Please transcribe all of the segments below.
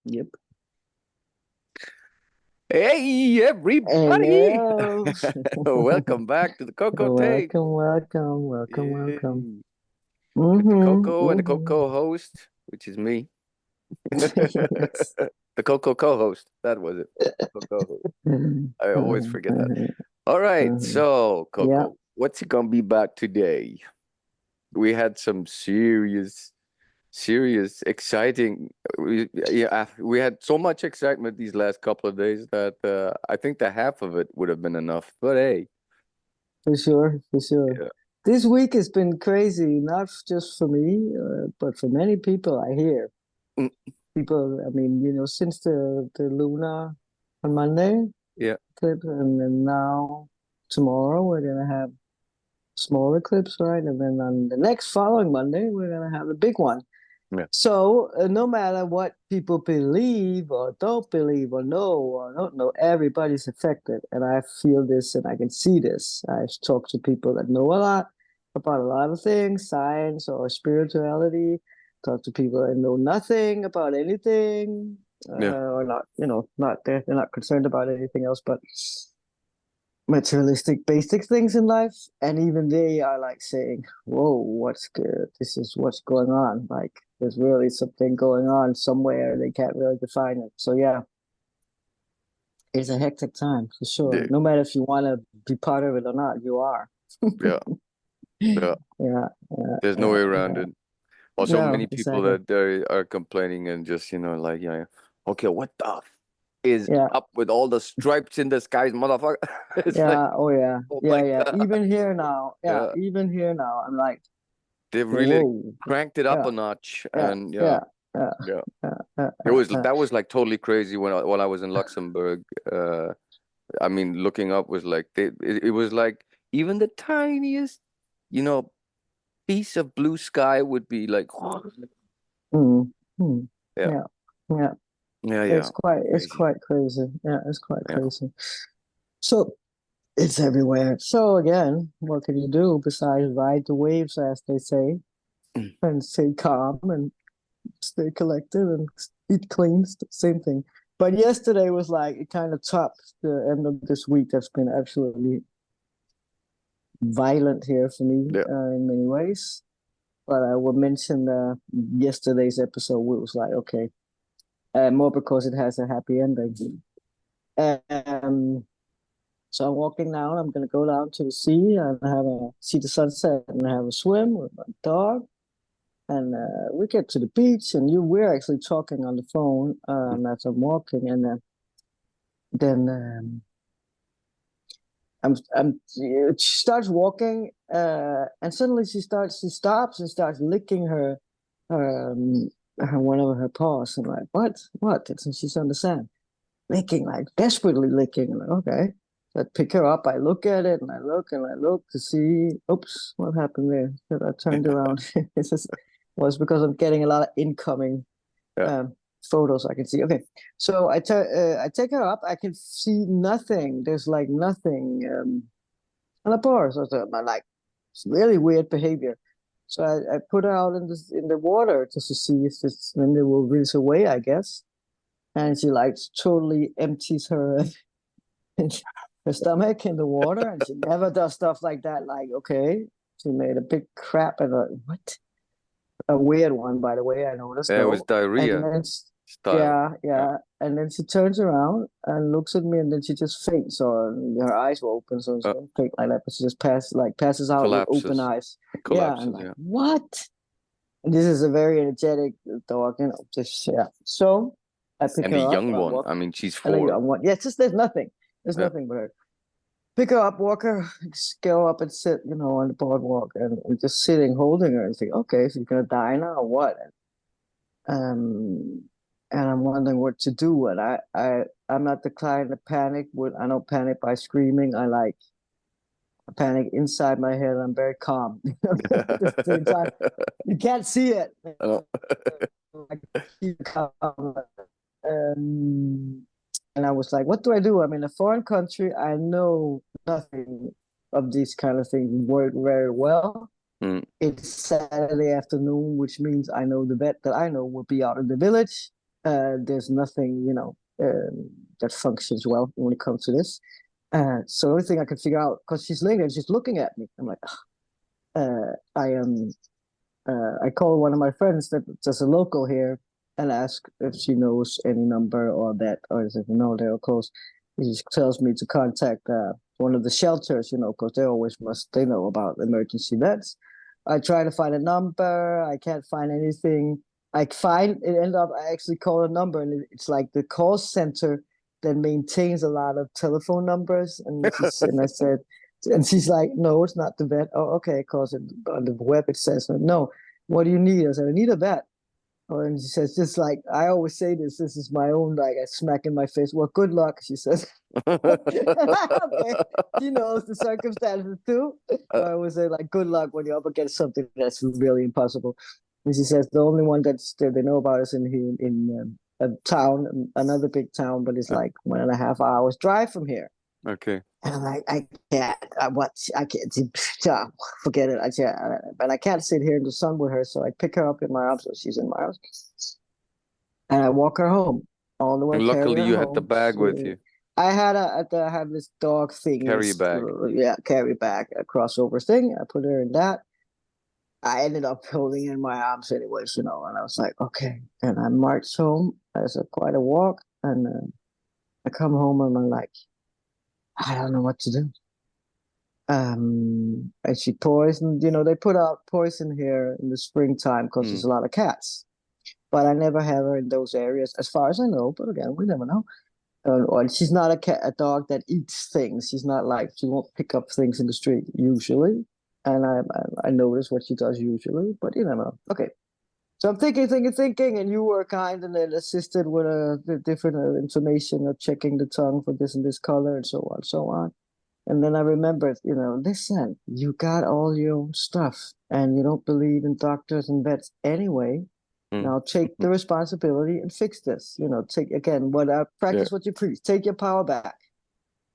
Yep. Hey, everybody! Hello. Welcome back to the Coco Tape. Welcome. Yay. With the Mm-hmm. Coco and the Coco host, which is me. Yes. The Coco co-host. That was it. Coco host. I always forget that. Uh, All right, so yeah, Coco, what's it gonna be back today? We had some serious, exciting. We had so much excitement these last couple of days that I think the half of it would have been enough. But hey, for sure. yeah. This week has been crazy, not just for me, but for many people. I hear Mm, people. I mean, since the Lunar on Monday yeah, eclipse, and then now tomorrow we're gonna have small eclipse, right? And then on the next following Monday, we're gonna have a big one. yeah, So no matter what people believe or don't believe or know or don't know, everybody's affected. And I feel this and I can see this. I've talked to people that know a lot about a lot of things, science or spirituality. Talk to people that know nothing about anything, yeah, or not, not they're not concerned about anything else but materialistic basic things in life, and even they are like saying, whoa, what's good, this is what's going on, like there's really something going on somewhere, they can't really define it. So yeah, it's a hectic time for sure, yeah, no matter if you want to be part of it or not, you are. yeah, yeah. Yeah, yeah, There's no yeah, way around yeah. it. Also, No, many people exactly. that they are complaining and just, like, yeah, okay, what the is Yeah, up with all the stripes in the skies, motherfucker? It's like, yeah, oh yeah, oh my yeah, God. even here now, yeah, Yeah, even here now, I'm like, they've really whoa. cranked it up Yeah, a notch. yeah, And yeah, yeah, yeah, yeah. yeah, yeah, It yeah, was yeah. that was like totally crazy when I was in Luxembourg. I mean, looking up was like it was like even the tiniest, you know, piece of blue sky would be like, Mm, mm. yeah, Yeah, yeah. yeah, It's yeah, crazy. quite crazy. Yeah, it's quite Yeah. crazy. So it's everywhere. So again, what can you do besides ride the waves, as they say, and stay calm and stay collected and eat clean? Same thing. But yesterday was like it kind of topped the end of this week. That's been absolutely violent here for me Yeah. in many ways. But I will mention yesterday's episode, where it was like, okay, more because it has a happy ending. Um, so I'm walking down. I'm gonna go down to the sea and see the sunset and have a swim with my dog. And we get to the beach, and we're actually talking on the phone as I'm walking. And then she starts walking, and suddenly she stops and starts licking one of her paws. I'm like, what? And she's on the sand, licking, like desperately licking. I'm like, okay. So I pick her up, I look at it, and I look to see, oops, what happened there? So I turned around. It's just, was because I'm getting a lot of incoming Yeah. um, photos I can see. Okay, so I take her up, I can see nothing. There's like nothing on the bar. So I'm like, it's really weird behavior. So I put her out in the water just to see if it's, then it will rinse away, I guess. And she like totally empties her stomach in the water, and she never does stuff like that. Like, okay, she made a big crap and what? A weird one, by the way, I noticed Yeah, it was though. And diarrhea then, style. yeah, Yeah. yeah. And then she turns around and looks at me, and then she just faints, or her eyes were open, so she don't faint like that, but she just passes out with open Collapses. eyes. Yeah, I'm Collapses, like, yeah. what? And this is a very energetic dog, just yeah. So I pick And the her up, young I one, walk, I mean, she's and then 4. one, yeah, it's just there's nothing. There's Yeah. nothing but her. Pick her up, walk her, go up and sit, on the boardwalk, and just sitting, holding her, and think, okay, she's gonna die now or what? Um, and I'm wondering what to do. And I'm not the kind to panic. I don't panic by screaming. I panic inside my head. I'm very calm. Just the entire, you can't see it. Oh. I keep calm. And I was like, what do I do? I'm in a foreign country. I know nothing of these kind of things work very well. Mm, It's Saturday afternoon, which means I know the vet that I know will be out in the village. There's nothing, that functions well when it comes to this. So the only thing I could figure out, because she's laying there and she's looking at me, I'm like, I am. I call one of my friends that's a local here and ask if she knows any number or that, or if no, they're close. He tells me to contact one of the shelters, because they know about emergency vets. I try to find a number. I can't find anything. I actually call a number, and it's like the call center that maintains a lot of telephone numbers. And I said, and she's like, no, it's not the vet. Oh, okay, because on the web it says no. What do you need? I said, I need a vet. Oh, and she says, just like I always say this is my own, like a smack in my face. Well, good luck, she says. Okay, she knows the circumstances too. So I always say, like, good luck when you're up against something that's really impossible. And she says the only one that they know about is in a town, another big town, but it's like 1.5 hours drive from here. Okay. And I'm like, I can't. I can't. Forget it. I can't. But I can't sit here in the sun with her. So I pick her up in my arms. So she's in my arms, and I walk her home all the way. And Carry luckily her you had the home. bag with you. I had I have this dog thing. Carry bag. Yeah, carry bag, a crossover thing. I put her in that. I ended up holding her in my arms anyways, and I was like, okay. And I marched home. It's quite a walk, and I come home and I'm like, I don't know what to do. And she poisoned, they put out poison here in the springtime because there's a lot of cats. But I never have her in those areas, as far as I know. But again, we never know. Or she's not a dog that eats things. She's not like she won't pick up things in the street usually. And I notice what she does usually, but you never know. Okay, so I'm thinking, and you were kind and then assisted with the different information of checking the tongue for this and this color and so on, so on. And then I remembered, listen, you got all your own stuff and you don't believe in doctors and vets anyway. Now take the responsibility and fix this. Take again practice what you preach. Take your power back.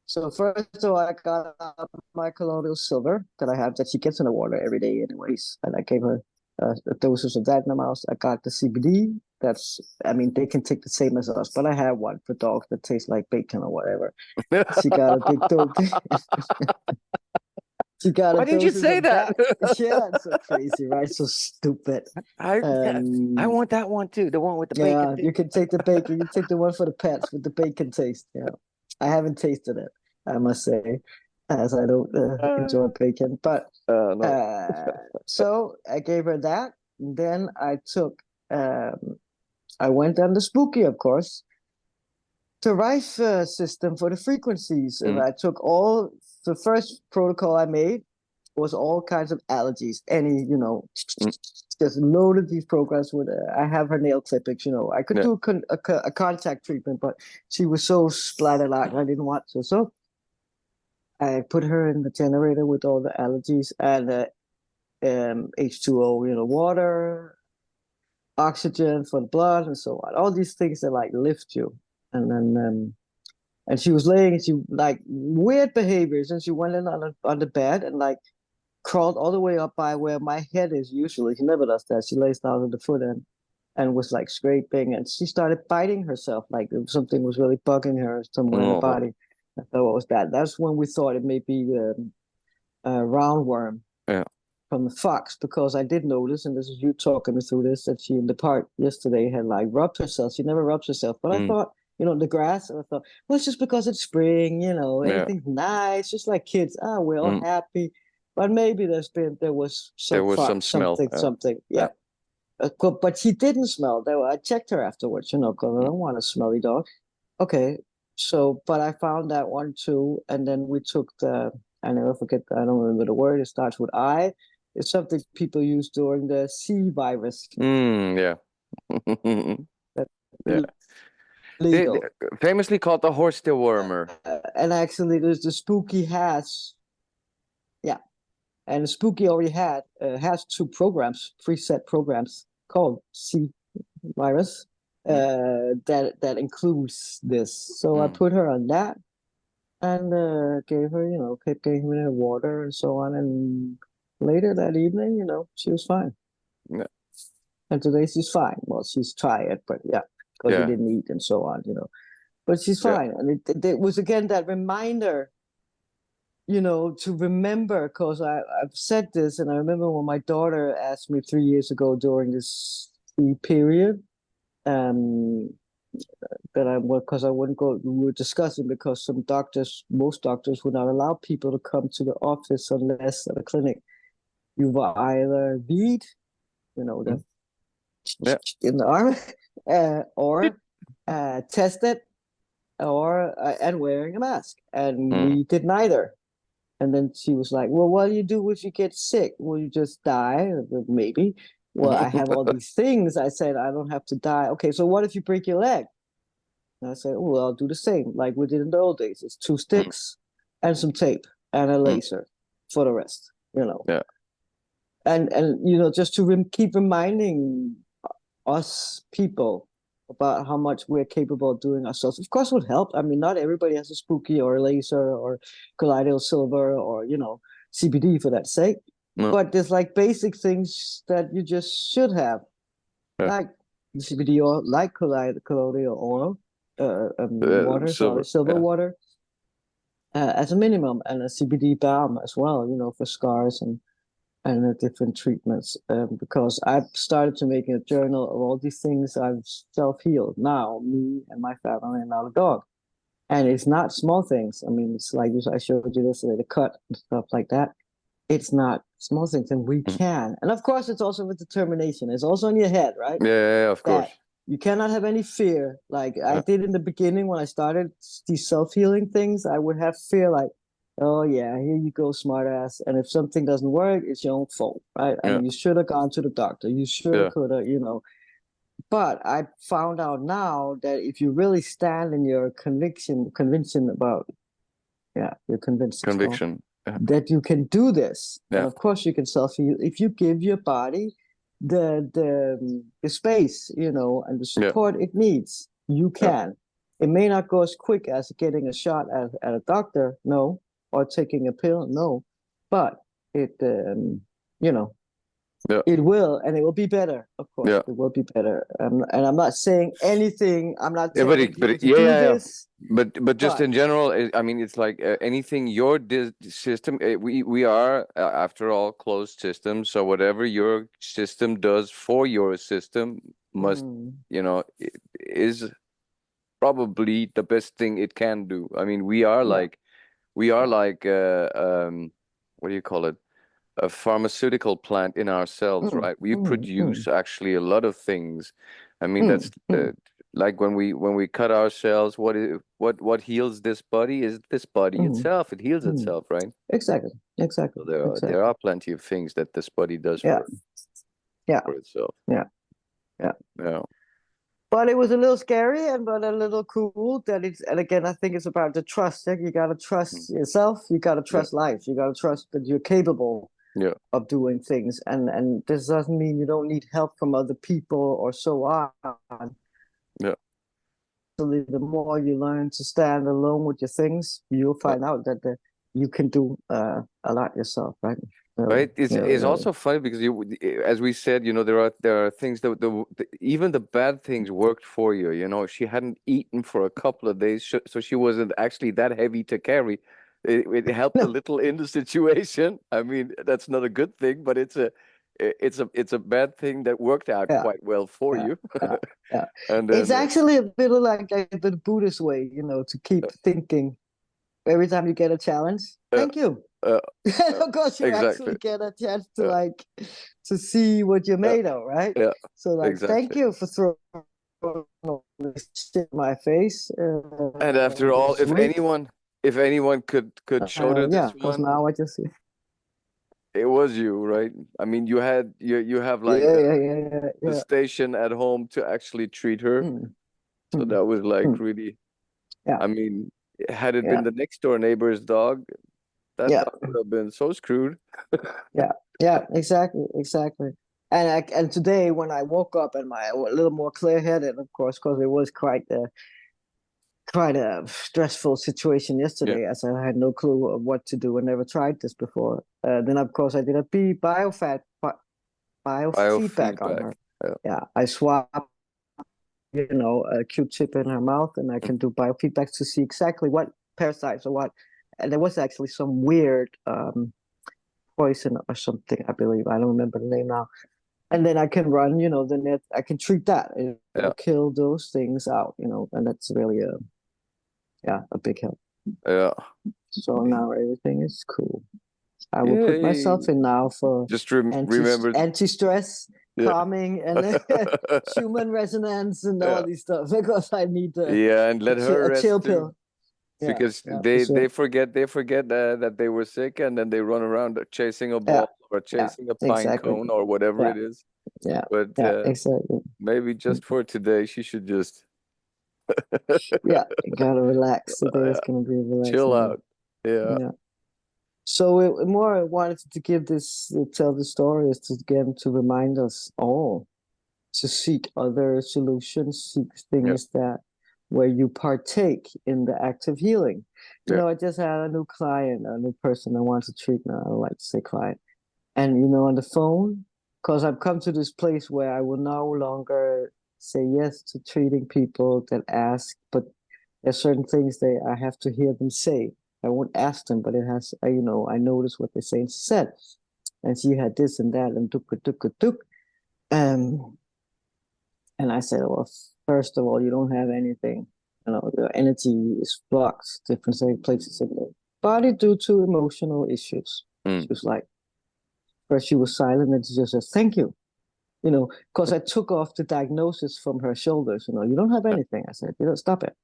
So first of all, I got out my colloidal silver that I have that she gets in the water every day anyways. And I gave her a doses of that in the mouse. I got the CBD. They can take the same as us, but I have one for dogs that tastes like bacon or whatever. She got a big dose. She got Why a didn't you doses say of that? that. Yeah, it's so crazy, right? So stupid. I want that one too. The one with the Yeah, bacon you thing. can take the bacon. You take the one for the pets with the bacon taste. Yeah, I haven't tasted it, I must say, as I don't enjoy bacon. But No. so I gave her that. And then I went on the spooky, of course, the Rife system for the frequencies. And I took the first protocol I made was all kinds of allergies. Just loaded these programs with. I have her nail clippings. I could do a contact treatment, but she was so splattered out. I didn't want to. So I put her in the generator with all the allergies and H2O, water, oxygen for the blood, and so on. All these things that like lift you. And then and she was laying. She like weird behaviors, and she went in on the bed and like crawled all the way up by where my head is usually. She never does that. She lays down at the foot end and was like scraping, and she started biting herself like something was really bugging her somewhere in the body. I thought, what was that? That's when we thought it may be a roundworm from the fox, because I did notice, and this is you talking me through this, that she in the park yesterday had like rubbed herself. She never rubs herself, but I thought, the grass, and I thought, well, it's just because it's spring, everything's nice, just like kids. We're all happy. But maybe there was some some smell. something. Yeah. But she didn't smell. I checked her afterwards, because I don't want a smelly dog. Okay. So, but I found that one too. And then we took I never forget, I don't remember the word. It starts with I. It's something people use during the C virus. Yeah. Yeah. Legal. Famously called the horse dewormer. And actually, there's the spooky has. Yeah. And Spooky already has two programs, preset programs called C virus that includes this. So I put her on that and gave her, kept giving her water and so on. And later that evening, she was fine. Yeah. And today she's fine. Well, she's tired, but yeah. because you didn't eat and so on, But she's fine. And it was again that reminder, to remember, because I've said this, and I remember when my daughter asked me 3 years ago during this period, that because I wouldn't go, we were discussing because most doctors would not allow people to come to the office unless at a clinic you will either read, the in the arm, or tested, or and wearing a mask, and we did neither. And then she was like, "Well, what do you do if you get sick? Will you just die? Maybe." Well, I have all these things. I said, I don't have to die. Okay, so what if you break your leg? And I said, well, I'll do the same like we did in the old days. It's 2 sticks and some tape and a laser for the rest, Yeah. And just to keep reminding us people about how much we're capable of doing ourselves. Of course, it would help. I mean, not everybody has a spooky or a laser or colloidal silver or, CBD for that sake. No. But there's like basic things that you just should have, like CBD oil, like colloidal oil, water, silver water, as a minimum, and a CBD balm as well, for scars and different treatments. Because I've started to make a journal of all these things I've self-healed now, me and my family and now the dog. And it's not small things. I mean, it's like I showed you this, the cut and stuff like that. It's not small things, and we can. And of course, it's also with determination. It's also in your head, right? Yeah, of course. You cannot have any fear. Like I did in the beginning when I started these self-healing things, I would have fear like, oh yeah, here you go, smartass. And if something doesn't work, it's your own fault, right? And you should have gone to the doctor. You should have, could have, But I found out now that if you really stand in your conviction about, your conviction, that you can do this. And of course you can self-heal if you give your body the space, and the support it needs. You can. It may not go as quick as getting a shot at a doctor, no, or taking a pill, no, but it, it will, and it will be better. Of course, it will be better. And I'm not saying anything. I'm not telling people to do this. But just in general, I mean, it's like anything your system. We are after all closed systems. So whatever your system does for your system must, is probably the best thing it can do. I mean, we are like, what do you call it? A pharmaceutical plant in ourselves, right? We produce actually a lot of things. I mean, that's like when we cut ourselves, what heals this body is this body itself. It heals itself, right? Exactly. So there are plenty of things that this body does for itself. Yeah. But it was a little scary but a little cool that and again, I think it's about the trust. You gotta trust yourself. You gotta trust life. You gotta trust that you're capable of doing things. And this doesn't mean you don't need help from other people or so on. Yeah. So the more you learn to stand alone with your things, you'll find out that you can do a lot yourself, right? Right. It's also funny because as we said, there are things that even the bad things worked for you. She hadn't eaten for a couple of days, so she wasn't actually that heavy to carry. It helped a little in the situation. I mean, that's not a good thing, but it's a bad thing that worked out quite well for you. And then, it's actually a bit like the Buddhist way, to keep thinking every time you get a challenge. Thank you. Of course, you actually get a chance to see what you're made of, right? Yeah. So thank you for throwing this shit in my face. And after all, if anyone could shoulder this because one, now I just see. It was you, right? I mean, you have like the station at home to actually treat her. So that was like really, I mean, had it been the next door neighbor's dog, that dog would have been so screwed. Exactly. And today when I woke up and a little more clear-headed, of course, because it was quite a stressful situation yesterday, as I had no clue of what to do. I never tried this before. Then of course I did a biofeedback on her. I swapped a Q-tip in her mouth, and I can do biofeedbacks to see exactly what parasites or what. And there was actually some weird poison or something, I believe. I don't remember the name now. And then I can run, the net. I can treat that. It'll Yeah. kill those things out, and that's really a big help. Yeah. So now everything is cool. I will put Yay. myself in now for Just remember. anti-stress, Yeah. calming, and human resonance and all these stuff because I need Yeah, and let her a rest chill too. pill. Yeah, Because yeah, for they sure. they forget that they were sick, and then they run around chasing a Yeah, ball or yeah, chasing a pine exactly. cone or whatever Yeah, it is. yeah, But yeah, exactly. maybe just for today, she should just Yeah, you gotta relax. Today is gonna be a chill relaxing day. out. Yeah. Yeah. So more I wanted to give this, tell the story is to again to remind us all to seek other solutions, seek Yeah. things that where you partake in the act of healing. Yeah. I just had a new client, a new person I want to treat now. I don't like to say client. And on the phone, because I've come to this place where I will no longer say yes to treating people that ask, but there's certain things I have to hear them say. I won't ask them, but it has, I notice what they say. And she said, and she had this and that, and tuk tuk tuk. Um, and I said, well, first of all, you don't have anything. The energy is blocked, different places in the body due to emotional issues. She was like, first she was silent, and she just said, thank you. Because I took off the diagnosis from her shoulders. You don't have anything. I said, stop it.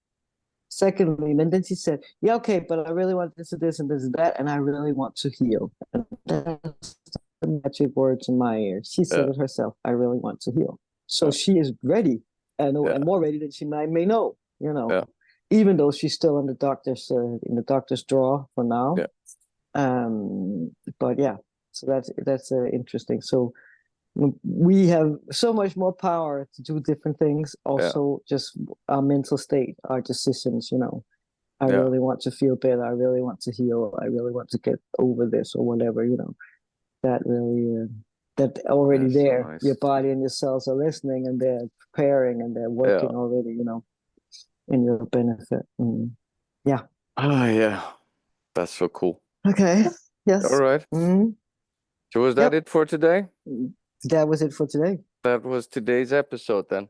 Secondly, and then she said, yeah, okay, but I really want this and this and this and that, and I really want to heal. And that's the magic words in my ear. She said it herself. I really want to heal. So she is ready, and more ready than she may know. Even though she's still in the doctor's drawer for now. Yeah. But yeah, so that's interesting. So we have so much more power to do different things. Also, just our mental state, our decisions. I really want to feel better. I really want to heal. I really want to get over this or whatever. That really that already That's there. so nice. Your body and your cells are listening, and they're preparing, and they're working already. In your benefit. Yeah. Oh yeah, that's so cool. Okay. Yes. All right. So was that it for today? That was it for today. That was today's episode then.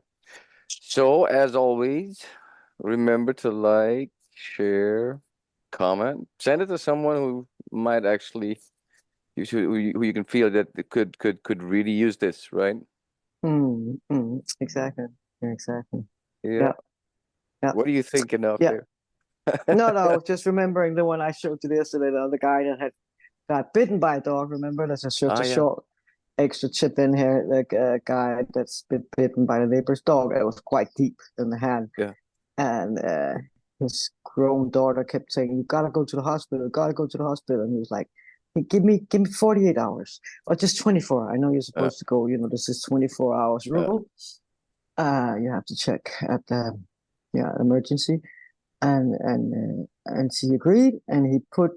So as always, remember to like, share, comment, send it to someone who might actually who you can feel that could really use this, right? Exactly. Exactly. Yeah. Yeah. What are you thinking out there? No, just remembering the one I showed you yesterday, the other guy that got bitten by a dog. Remember, that's just a short extra chip in here. Like a guy that's been bitten by the neighbor's dog. It was quite deep in the hand. Yeah. And his grown daughter kept saying, "You gotta go to the hospital. You gotta go to the hospital." And he was like, hey, "Give me 48 hours or just 24. I know you're supposed to go. This is 24 hours rule. You have to check at the emergency." And she agreed, and he put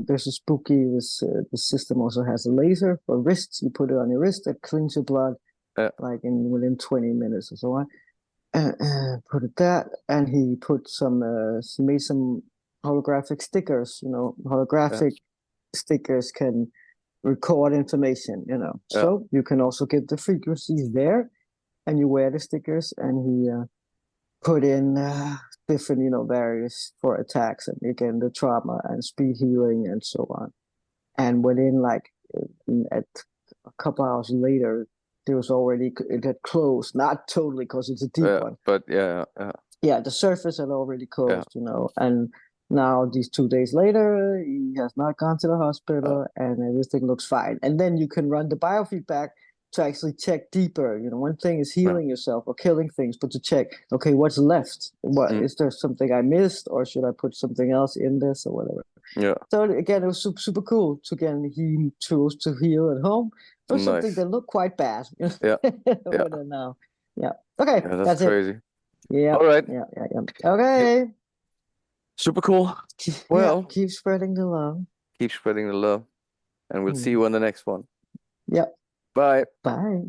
there's a spooky the system also has a laser for wrists. You put it on your wrist that cleans your blood like within 20 minutes or so on. Put it that, and he put he made some holographic stickers. Holographic stickers can record information. So you can also get the frequencies there, and you wear the stickers, and he put in different, various for attacks, and again the trauma and speed healing and so on. And within at a couple hours later, there was already it had closed, not totally because it's a deep one, but the surface had already closed, and now these 2 days later, he has not gone to the hospital, and everything looks fine. And then you can run the biofeedback to actually check deeper. One thing is healing yourself or killing things, but to check, okay, what's left? Is there something I missed, or should I put something else in this or whatever? Yeah. So again, it was super, super cool to he chose to heal at home for something that looked quite bad. Yeah. Now. Yeah. Okay. Yeah, that's crazy. It. Yeah. All right. Yeah. Okay. Super cool. Well, keep spreading the love. Keep spreading the love. And we'll see you on the next one. Yep. Bye. Bye.